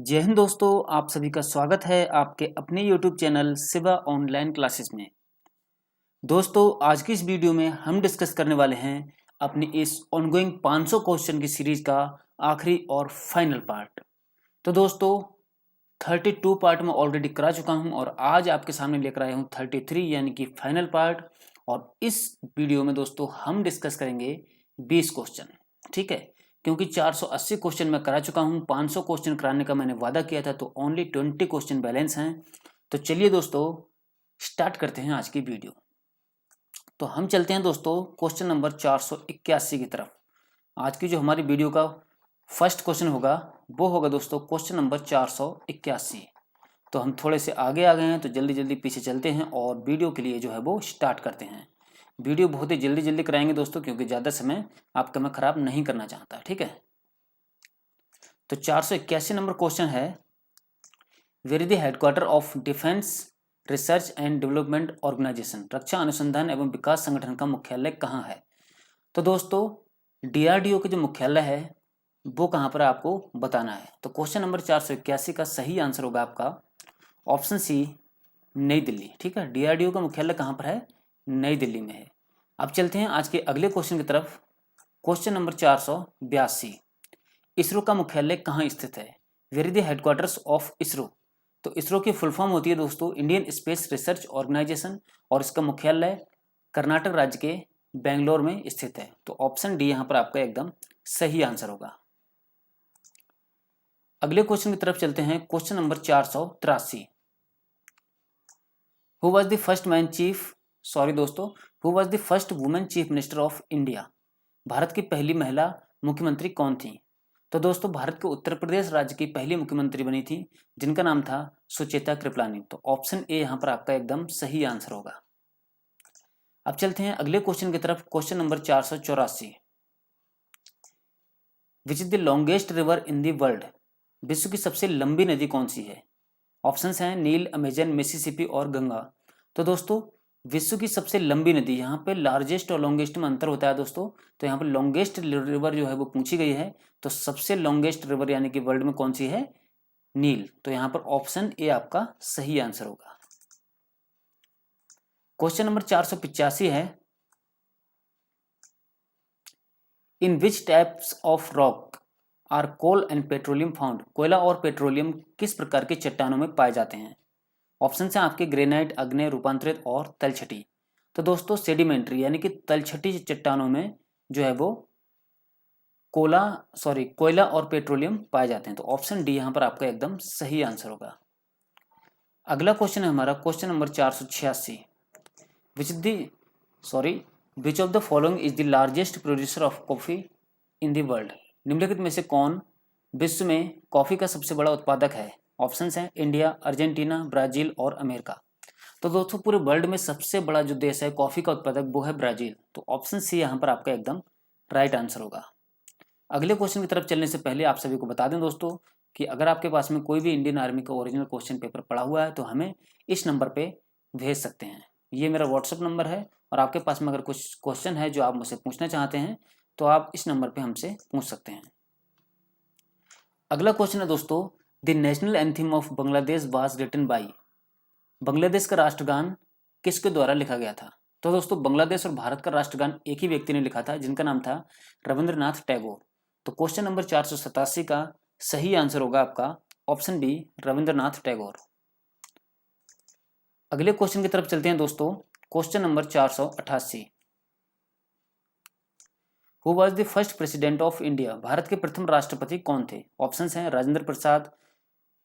जय हिंद दोस्तों, आप सभी का स्वागत है आपके अपने YouTube channel Shiva online classes में। दोस्तों, आज की इस वीडियो में हम डिस्कस करने वाले हैं अपनी इस ऑनगोइंग 500 क्वेश्चन की सीरीज का आखिरी और फाइनल पार्ट। तो दोस्तों, 32 पार्ट में ऑलरेडी करा चुका हूं और आज आपके सामने लेकर आया हूं 33 यानी कि फाइनल पार्ट। और इस वीडियो में दोस्तों हम डिस्कस करेंगे 20 क्वेश्चन। ठीक है, क्योंकि 480 क्वेश्चन मैं करा चुका हूं, 500 क्वेश्चन कराने का मैंने वादा किया था, तो ओनली 20 क्वेश्चन बैलेंस हैं। तो चलिए दोस्तों, स्टार्ट करते हैं आज की वीडियो। तो हम चलते हैं दोस्तों क्वेश्चन नंबर 481 की तरफ। आज की जो हमारी वीडियो का फर्स्ट क्वेश्चन होगा वो होगा दोस्तों क्वेश्चन नंबर 481। तो हम थोड़े से आगे आ गए हैं, तो जल्दी जल्दी पीछे चलते हैं और वीडियो के लिए जो है वो स्टार्ट करते हैं। वीडियो बहुत ही जल्दी जल्दी कराएंगे दोस्तों, क्योंकि ज़्यादा समय आपका मैं ख़राब नहीं करना चाहता। ठीक है, तो 481 नंबर क्वेश्चन है, where is the headquarter of defence research and development organisation. रक्षा अनुसंधान एवं विकास संगठन का मुख्यालय कहाँ है? तो दोस्तों, डीआरडीओ के जो मुख्यालय है वो कहाँ पर आपको बताना है। तो क्वेश्चन नंबर 481 का सही आंसर होगा आपका ऑप्शन सी, नई दिल्ली। ठीक है, डीआरडीओ का मुख्यालय कहाँ पर है? नई दिल्ली में है। अब चलते हैं आज के अगले क्वेश्चन की तरफ। क्वेश्चन नंबर 482, इसरो का मुख्यालय कहाँ स्थित है? Where is the headquarters of ISRO. तो इसरो की फुल फॉर्म होती है दोस्तों इंडियन स्पेस रिसर्च ऑर्गेनाइजेशन, और इसका मुख्यालय कर्नाटक राज्य के बेंगलोर में स्थित है। तो ऑप्शन डी यहाँ पर आपका एकदम सही आंसर होगा। अगले क्वेश्चन की तरफ चलते हैं। Question number 483, who was the first man chief sorry दोस्तों who was the first women chief minister of India. Bharat की पहली महिला मुख्यमंत्री कौन थी? तो दोस्तों, भारत के उत्तर प्रदेश राज्य की पहली मुख्यमंत्री बनी थी, जिनका नाम था सुचेता कृपलानी। तो ऑप्शन ए यहाँ पर आपका एकदम सही आंसर होगा। अब चलते हैं अगले क्वेश्चन की तरफ। Question number 484, which is the longest river in the world. विश्व की सबसे लंबी नदी कौन सी है? ऑप्शंस हैं नील, अमेजन, मिसिसिपी और गंगा। तो दोस्तों, विश्व की सबसे लंबी नदी, यहाँ पे लार्जेस्ट और लॉन्गेस्ट में अंतर होता है दोस्तों। तो यहाँ पे लॉन्गेस्ट रिवर जो है वो पूछी गई है, तो सबसे लॉन्गेस्ट रिवर यानी कि वर्ल्ड में कौन सी है? नील। तो यहाँ पर ऑप्शन ए आपका सही आंसर होगा। क्वेश्चन नंबर 485 है, in which types of rock are coal and petroleum found. कोयला और पेट्रोलियम किस प्रकार की चट्टानों में पाए जाते हैं? ऑप्शन हैं आपके ग्रेनाइट, अग्नेय, रूपांतरित और तलछटी। तो दोस्तों, सेडिमेंट्री यानी कि तलछटी चट्टानों में जो है वो कोयला और पेट्रोलियम पाए जाते हैं। तो ऑप्शन डी यहाँ पर आपका एकदम सही आंसर होगा। अगला क्वेश्चन है हमारा question number 486, which the sorry which of the following is the largest producer of coffee in the world. निम्नलिखित में से कौन विश्व में कॉफी का सबसे बड़ा उत्पादक है? ऑप्शंस हैं इंडिया, अर्जेंटीना, ब्राजील और अमेरिका। तो दोस्तों, पूरे वर्ल्ड में सबसे बड़ा जो देश है कॉफी का उत्पादक वो है ब्राजील। तो ऑप्शन सी यहाँ पर आपका एकदम राइट आंसर होगा। अगले क्वेश्चन की तरफ चलने से पहले आप सभी को बता दें दोस्तों कि अगर आपके पास में कोई भी इंडियन आर्मी का ओरिजिनल क्वेश्चन पेपर पड़ा हुआ है तो हमें इस नंबर पे भेज सकते हैं। ये मेरा व्हाट्सअप नंबर है, और आपके पास में अगर कुछ क्वेश्चन है जो आप मुझसे पूछना चाहते हैं तो आप इस नंबर पे हमसे पूछ सकते हैं। अगला क्वेश्चन है दोस्तों, the national anthem of Bangladesh was written by. Bangladesh का राष्ट्रगान किसके द्वारा लिखा गया था? तो दोस्तों, बांग्लादेश और भारत का राष्ट्रगान एक ही व्यक्ति ने लिखा था, जिनका नाम था रविंद्रनाथ टैगोर। तो क्वेश्चन नंबर 487 का सही आंसर होगा आपका ऑप्शन बी, रविंद्रनाथ टैगोर। अगले क्वेश्चन की तरफ चलते हैं दोस्तों। Question number 488, who was the first president of India. Bharat के प्रथम राष्ट्रपति कौन थे? ऑप्शंस हैं राजेंद्र प्रसाद,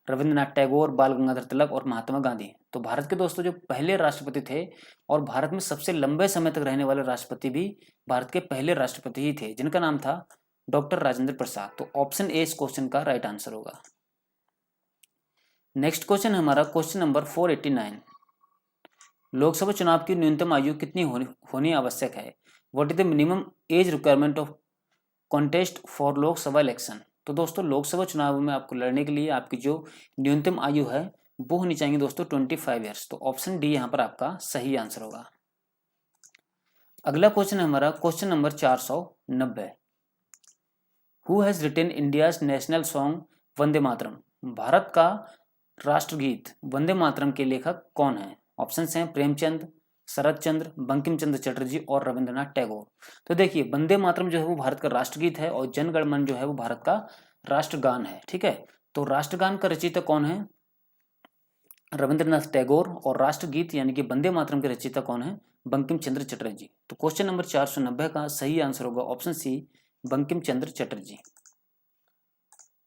रविंद्रनाथ टैगोर, बाल गंगाधर तिलक और महात्मा गांधी। तो भारत के दोस्तों जो पहले राष्ट्रपति थे और भारत में सबसे लंबे समय तक रहने वाले राष्ट्रपति भी भारत के पहले राष्ट्रपति ही थे, जिनका नाम था डॉक्टर राजेंद्र प्रसाद। तो ऑप्शन ए इस क्वेश्चन का राइट आंसर होगा। नेक्स्ट क्वेश्चन है हमारा क्वेश्चन नंबर 489, लोकसभा चुनाव की न्यूनतम आयु कितनी होनी आवश्यक है? What is the minimum age requirement of contest for Lok Sabha election. तो दोस्तों, लोकसभा चुनाव में आपको लड़ने के लिए आपकी जो न्यूनतम आयु है वो होनी चाहिए दोस्तों 25 ईयर्स। तो ऑप्शन डी यहाँ पर आपका सही आंसर होगा। अगला क्वेश्चन है हमारा question number 490, who has written India's national song Vande Mataram. Bharat का राष्ट्रगीत वंदे मातरम के लेखक कौन है? ऑप्शन हैं प्रेमचंद, शरत चंद्र, बंकिम चंद्र चटर्जी और रविंद्रनाथ टैगोर। तो देखिए वंदे मातरम जो है वो भारत का राष्ट्रगीत है और जन गण मन जो है वो भारत का राष्ट्रगान है। ठीक है, तो राष्ट्रगान का रचयिता कौन है? रविंद्रनाथ टैगोर। और राष्ट्रगीत यानी कि वंदे मातरम के रचयिता कौन है? बंकिम चंद्र चटर्जी। तो क्वेश्चन नंबर 490 का सही आंसर होगा ऑप्शन सी, बंकिम चंद्र चटर्जी।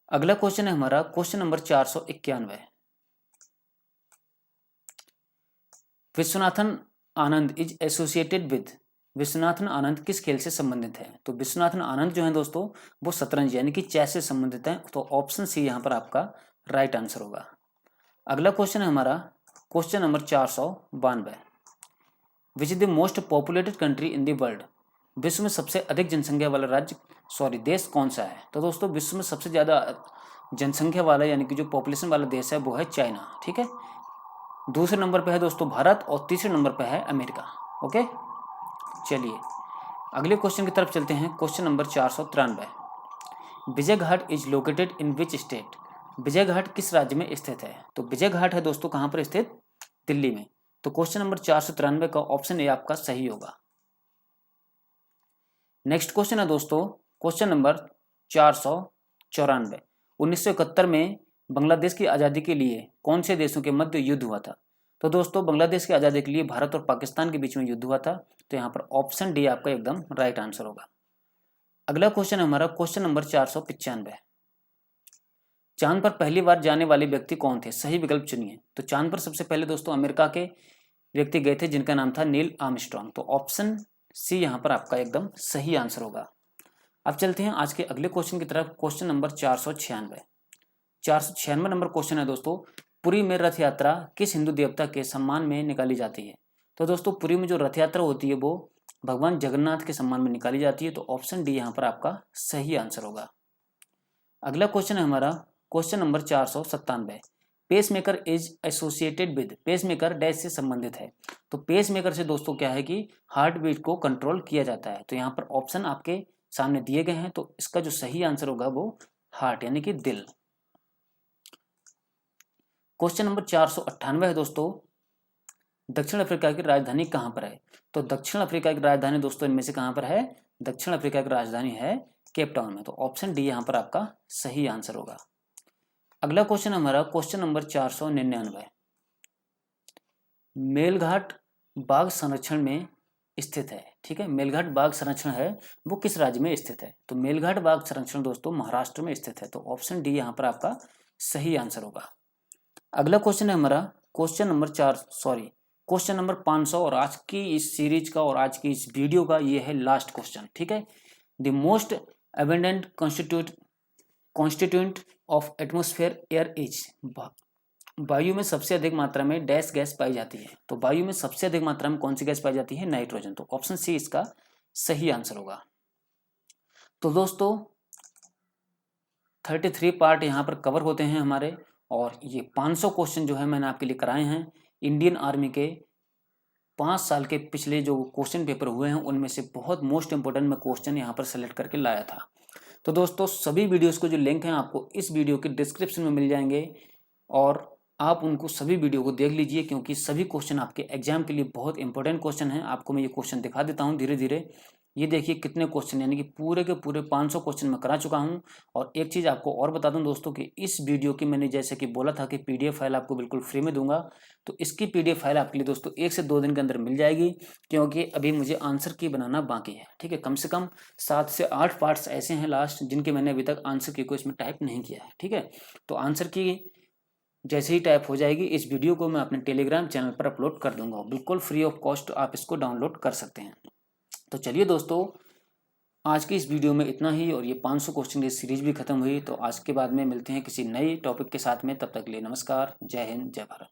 अगला क्वेश्चन है हमारा question number 491। Viswanathan Anand is associated with, Viswanathan Anand किस खेल से संबंधित है? तो विश्वनाथन आनंद जो है दोस्तों वो शतरंज यानी कि चेस से संबंधित है। तो ऑप्शन सी यहाँ पर आपका राइट आंसर होगा। अगला क्वेश्चन है हमारा question number 492। Which is the most populated country in the world, विश्व में सबसे अधिक जनसंख्या वाला देश कौन सा है? तो दोस्तों विश्व में सबसे ज़्यादा जनसंख्या वाला यानी कि जो पॉपुलेशन वाला देश है वो है चाइना। ठीक है, दूसरे नंबर पे है दोस्तों भारत और तीसरे नंबर पे है अमेरिका। ओके, चलिए अगले क्वेश्चन की तरफ चलते हैं। Question number 493। Vijay Ghat is located in which state, Vijay Ghat किस राज्य में स्थित है? तो विजय घाट है दोस्तों कहाँ पर स्थित? दिल्ली में। तो क्वेश्चन नंबर 493 का ऑप्शन ए आपका सही होगा। नेक्स्ट क्वेश्चन है दोस्तों क्वेश्चन नंबर 494। 1971 में बांग्लादेश की आज़ादी के लिए कौन से देशों के मध्य युद्ध हुआ था? तो दोस्तों बांग्लादेश की आज़ादी के लिए भारत और पाकिस्तान के बीच में युद्ध हुआ था। तो यहाँ पर ऑप्शन डी आपका एकदम राइट आंसर होगा। अगला क्वेश्चन है हमारा क्वेश्चन नंबर 495। चांद पर पहली बार जाने वाले व्यक्ति कौन थे? सही विकल्प चुनिए। तो चांद पर सबसे पहले दोस्तों अमेरिका के व्यक्ति गए थे जिनका नाम था नील आर्मस्ट्रॉन्ग। तो ऑप्शन सी यहाँ पर आपका एकदम सही आंसर होगा। अब चलते हैं आज के अगले क्वेश्चन की तरफ। Question number 496। 496 नंबर क्वेश्चन है दोस्तों, पुरी में रथ यात्रा किस हिंदू देवता के सम्मान में निकाली जाती है? तो दोस्तों पुरी में जो रथ यात्रा होती है वो भगवान जगन्नाथ के सम्मान में निकाली जाती है। तो ऑप्शन डी यहाँ पर आपका सही आंसर होगा। अगला क्वेश्चन है हमारा question number 497। Pacemaker is associated with, pacemaker dash से संबंधित है। तो पेसमेकर से दोस्तों क्या है कि हार्ट बीट को कंट्रोल किया जाता है। तो यहाँ पर ऑप्शन आपके सामने दिए गए हैं। तो इसका जो सही आंसर होगा वो हार्ट यानी कि दिल। क्वेश्चन नंबर 498 है दोस्तों, दक्षिण अफ्रीका की राजधानी कहाँ पर है? तो दक्षिण अफ्रीका की राजधानी दोस्तों इनमें से कहाँ पर है? दक्षिण अफ्रीका की राजधानी है केप टाउन में। तो ऑप्शन डी यहाँ पर आपका सही आंसर होगा। अगला क्वेश्चन हमारा क्वेश्चन नंबर 499। मेलघाट बाघ संरक्षण में स्थित है। ठीक है, मेलघाट बाघ संरक्षण है वो किस राज्य में स्थित है? तो मेलघाट बाघ संरक्षण दोस्तों महाराष्ट्र में स्थित है। तो ऑप्शन डी यहाँ पर आपका सही आंसर होगा। अगला क्वेश्चन है हमारा क्वेश्चन नंबर 500 और आज की इस सीरीज का और आज की इस वीडियो का ये है लास्ट क्वेश्चन। ठीक है, the most abundant constituent of atmosphere air is, वायु में सबसे अधिक मात्रा में डैश गैस पाई जाती है। तो वायु में सबसे अधिक मात्रा में कौन सी गैस पाई जाती है? नाइट्रोजन। तो ऑप्शन सी इसका सही आंसर होगा। तो दोस्तों 33 पार्ट यहाँ पर कवर होते हैं हमारे, और ये 500 क्वेश्चन जो है मैंने आपके लिए कराए हैं। इंडियन आर्मी के 5 साल के पिछले जो क्वेश्चन पेपर हुए हैं उनमें से बहुत मोस्ट इंपोर्टेंट मैं क्वेश्चन यहाँ पर सेलेक्ट करके लाया था। तो दोस्तों सभी वीडियोस को जो लिंक हैं आपको इस वीडियो के डिस्क्रिप्शन में मिल जाएंगे और आप उनको सभी वीडियो को देख लीजिए, क्योंकि सभी क्वेश्चन आपके एग्जाम के लिए बहुत इंपॉर्टेंट क्वेश्चन हैं। आपको मैं ये क्वेश्चन दिखा देता हूँ धीरे धीरे। ये देखिए कितने क्वेश्चन, यानी कि पूरे के पूरे 500 क्वेश्चन मैं करा चुका हूँ। और एक चीज़ आपको और बता दूं दोस्तों कि इस वीडियो की मैंने जैसे कि बोला था कि पीडीएफ फाइल आपको बिल्कुल फ्री में दूंगा। तो इसकी पीडीएफ फाइल आपके लिए दोस्तों 1 से 2 दिन के अंदर मिल जाएगी, क्योंकि अभी मुझे आंसर की बनाना बाकी है। ठीक है, कम से कम 7 से 8 पार्ट्स ऐसे हैं लास्ट जिनके मैंने अभी तक आंसर की को इसमें टाइप नहीं किया है। ठीक है, तो आंसर की जैसे ही टाइप हो जाएगी इस वीडियो को मैं अपने टेलीग्राम चैनल पर अपलोड कर दूंगा, बिल्कुल फ्री ऑफ कॉस्ट आप इसको डाउनलोड कर सकते हैं। तो चलिए दोस्तों आज की इस वीडियो में इतना ही, और ये 500 क्वेश्चन की सीरीज भी खत्म हुई। तो आज के बाद में मिलते हैं किसी नए टॉपिक के साथ में, तब तक के लिए नमस्कार, जय हिंद, जय भारत।